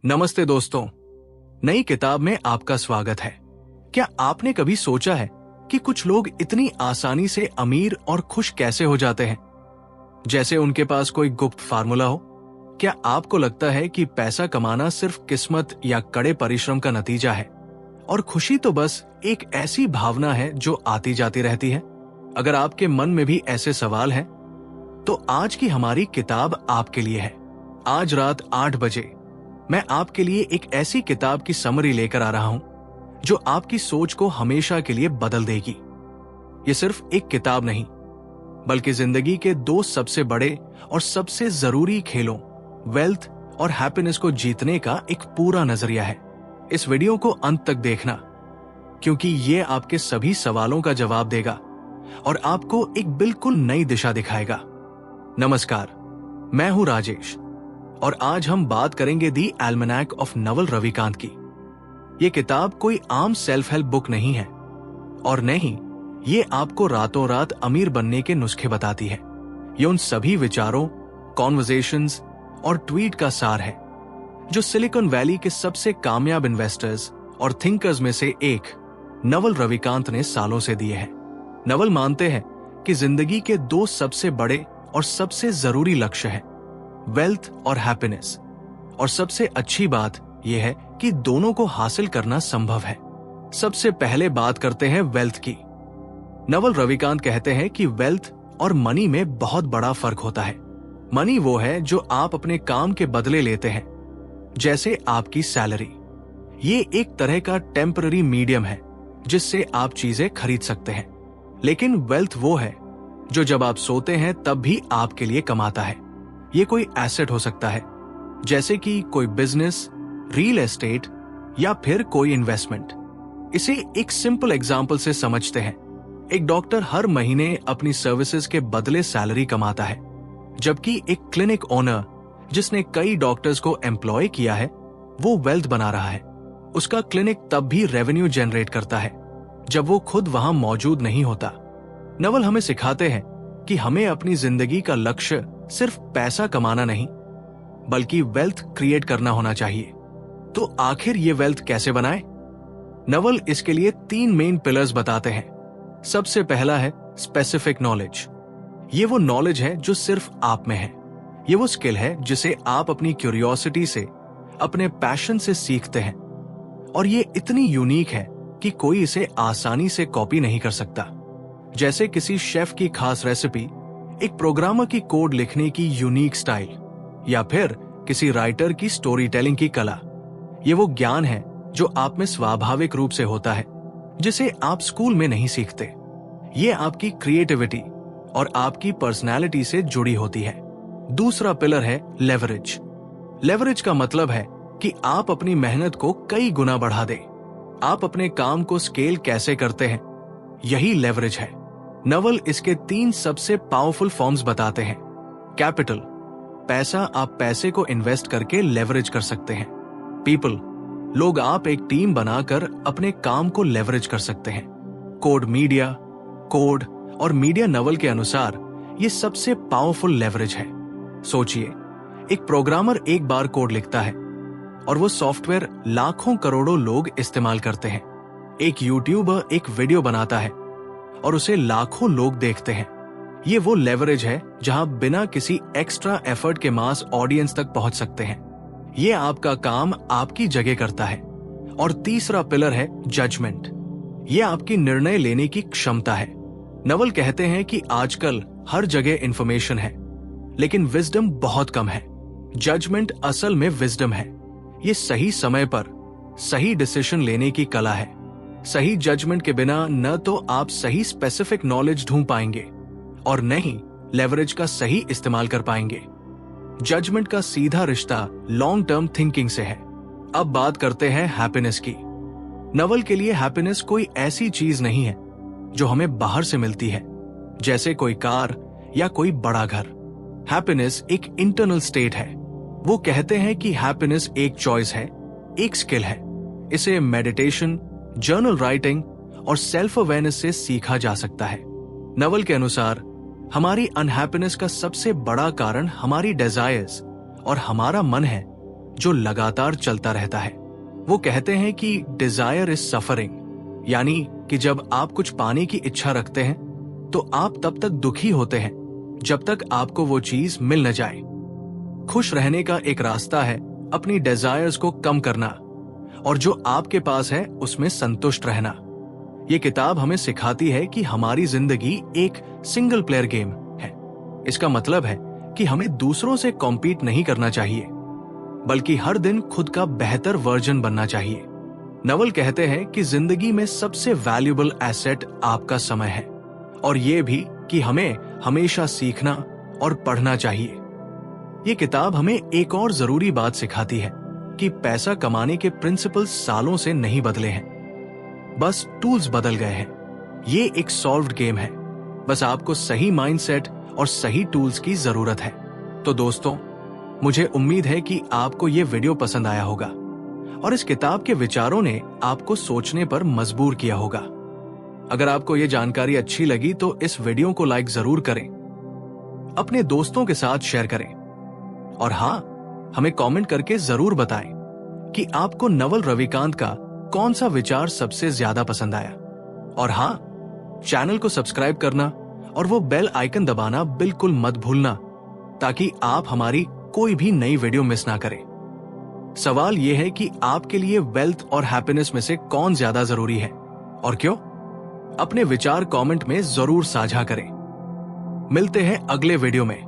नमस्ते दोस्तों, नई किताब में आपका स्वागत है। क्या आपने कभी सोचा है कि कुछ लोग इतनी आसानी से अमीर और खुश कैसे हो जाते हैं, जैसे उनके पास कोई गुप्त फार्मूला हो? क्या आपको लगता है कि पैसा कमाना सिर्फ किस्मत या कड़े परिश्रम का नतीजा है और खुशी तो बस एक ऐसी भावना है जो आती जाती रहती है? अगर आपके मन में भी ऐसे सवाल हैं, तो आज की हमारी किताब आपके लिए है। आज रात 8 बजे मैं आपके लिए एक ऐसी किताब की समरी लेकर आ रहा हूं जो आपकी सोच को हमेशा के लिए बदल देगी। ये सिर्फ एक किताब नहीं, बल्कि जिंदगी के दो सबसे बड़े और सबसे जरूरी खेलों, वेल्थ और हैप्पीनेस को जीतने का एक पूरा नजरिया है। इस वीडियो को अंत तक देखना, क्योंकि ये आपके सभी सवालों का जवाब देगा और आपको एक बिल्कुल नई दिशा दिखाएगा। नमस्कार, मैं हूं राजेश और आज हम बात करेंगे दी एल्मेनैक ऑफ नवल रविकांत की। ये किताब कोई आम सेल्फ हेल्प बुक नहीं है और नहीं ये आपको रातों रात अमीर बनने के नुस्खे बताती है। ये उन सभी विचारों, कॉन्वर्सेशंस और ट्वीट का सार है जो सिलिकॉन वैली के सबसे कामयाब इन्वेस्टर्स और थिंकर्स में से एक नवल रविकांत ने सालों से दिए हैं। नवल मानते हैं कि जिंदगी के दो सबसे बड़े और सबसे जरूरी लक्ष्य हैं, वेल्थ और हैप्पीनेस, और सबसे अच्छी बात यह है कि दोनों को हासिल करना संभव है। सबसे पहले बात करते हैं वेल्थ की। नवल रविकांत कहते हैं कि वेल्थ और मनी में बहुत बड़ा फर्क होता है। मनी वो है जो आप अपने काम के बदले लेते हैं, जैसे आपकी सैलरी। ये एक तरह का टेम्पररी मीडियम है जिससे आप चीजें खरीद सकते हैं। लेकिन वेल्थ वो है जो जब आप सोते हैं तब भी आपके लिए कमाता है। ये कोई एसेट हो सकता है, जैसे कि कोई बिजनेस, रियल एस्टेट या फिर कोई इन्वेस्टमेंट। इसे एक सिंपल एग्जांपल से समझते हैं। एक डॉक्टर हर महीने अपनी सर्विसेज के बदले सैलरी कमाता है, जबकि एक क्लिनिक ओनर जिसने कई डॉक्टर्स को एम्प्लॉय किया है वो वेल्थ बना रहा है। उसका क्लिनिक तब भी रेवेन्यू जनरेट करता है जब वो खुद वहां मौजूद नहीं होता। नवल हमें सिखाते हैं कि हमें अपनी जिंदगी का लक्ष्य सिर्फ पैसा कमाना नहीं, बल्कि वेल्थ क्रिएट करना होना चाहिए। तो आखिर ये वेल्थ कैसे बनाएं? नवल इसके लिए 3 मेन पिलर्स बताते हैं। सबसे पहला है स्पेसिफिक नॉलेज। ये वो नॉलेज है जो सिर्फ आप में है। ये वो स्किल है जिसे आप अपनी क्यूरियोसिटी से, अपने पैशन से सीखते हैं, और ये इतनी यूनिक है कि कोई इसे आसानी से कॉपी नहीं कर सकता। जैसे किसी शेफ की खास रेसिपी, एक प्रोग्रामर की कोड लिखने की यूनिक स्टाइल, या फिर किसी राइटर की स्टोरी टेलिंग की कला। ये वो ज्ञान है जो आप में स्वाभाविक रूप से होता है, जिसे आप स्कूल में नहीं सीखते। ये आपकी क्रिएटिविटी और आपकी पर्सनैलिटी से जुड़ी होती है। दूसरा पिलर है लेवरेज। लेवरेज का मतलब है कि आप अपनी मेहनत को कई गुना बढ़ा दें। आप अपने काम को स्केल कैसे करते हैं, यही लेवरेज है। नवल इसके 3 सबसे पावरफुल फॉर्म्स बताते हैं। कैपिटल, पैसा आप पैसे को इन्वेस्ट करके लेवरेज कर सकते हैं। पीपल, लोग आप एक टीम बनाकर अपने काम को लेवरेज कर सकते हैं। कोड और मीडिया नवल के अनुसार ये सबसे पावरफुल लेवरेज है। सोचिए, एक प्रोग्रामर एक बार कोड लिखता है और वो सॉफ्टवेयर लाखों करोड़ों लोग इस्तेमाल करते हैं। एक यूट्यूबर एक वीडियो बनाता है और उसे लाखों लोग देखते हैं। ये वो लेवरेज है जहां बिना किसी एक्स्ट्रा एफर्ट के मास ऑडियंस तक पहुंच सकते हैं। ये आपका काम आपकी जगह करता है। और तीसरा पिलर है जजमेंट। ये आपकी निर्णय लेने की क्षमता है। नवल कहते हैं कि आजकल हर जगह इंफॉर्मेशन है, लेकिन विजडम बहुत कम है। जजमेंट असल में विजडम है। ये सही समय पर सही डिसीजन लेने की कला है। सही जजमेंट के बिना न तो आप सही स्पेसिफिक नॉलेज ढूंढ पाएंगे और न ही लेवरेज का सही इस्तेमाल कर पाएंगे। जजमेंट का सीधा रिश्ता लॉन्ग टर्म थिंकिंग से है। अब बात करते हैं हैप्पीनेस की। नवल के लिए हैप्पीनेस कोई ऐसी चीज नहीं है जो हमें बाहर से मिलती है, जैसे कोई कार या कोई बड़ा घर। हैप्पीनेस एक इंटरनल स्टेट है। वो कहते हैं कि हैप्पीनेस एक चॉइस है, एक स्किल है। इसे मेडिटेशन, जर्नल राइटिंग और सेल्फ अवेयरनेस से सीखा जा सकता है। नवल के अनुसार हमारी अनहैप्पीनेस का सबसे बड़ा कारण हमारी डिजायर्स और हमारा मन है जो लगातार चलता रहता है। वो कहते हैं कि डिजायर इज सफरिंग, यानी कि जब आप कुछ पाने की इच्छा रखते हैं तो आप तब तक दुखी होते हैं जब तक आपको वो चीज मिल न जाए। खुश रहने का एक रास्ता है अपनी डिजायर्स को कम करना और जो आपके पास है उसमें संतुष्ट रहना। ये किताब हमें सिखाती है कि हमारी जिंदगी एक सिंगल प्लेयर गेम है। इसका मतलब है कि हमें दूसरों से कॉम्पीट नहीं करना चाहिए, बल्कि हर दिन खुद का बेहतर वर्जन बनना चाहिए। नवल कहते हैं कि जिंदगी में सबसे वैल्यूएबल एसेट आपका समय है और ये भी कि हमें हमेशा सीखना और पढ़ना चाहिए। ये किताब हमें एक और जरूरी बात सिखाती है कि पैसा कमाने के प्रिंसिपल सालों से नहीं बदले हैं, बस टूल्स बदल गए हैं। ये एक सॉल्व्ड गेम है, बस आपको सही माइंडसेट और सही टूल्स की जरूरत है। तो दोस्तों, मुझे उम्मीद है कि आपको ये वीडियो पसंद आया होगा और इस किताब के विचारों ने आपको सोचने पर मजबूर किया होगा। अगर आपको ये जानकारी अच्छी लगी तो इस वीडियो को लाइक जरूर करें, अपने दोस्तों के साथ शेयर करें और हाँ, हमें कमेंट करके जरूर बताएं कि आपको नवल रविकांत का कौन सा विचार सबसे ज्यादा पसंद आया। और हाँ, चैनल को सब्सक्राइब करना और वो बेल आइकन दबाना बिल्कुल मत भूलना, ताकि आप हमारी कोई भी नई वीडियो मिस ना करें। सवाल यह है कि आपके लिए वेल्थ और हैप्पीनेस में से कौन ज्यादा जरूरी है और क्यों? अपने विचार कमेंट में जरूर साझा करें। मिलते हैं अगले वीडियो में।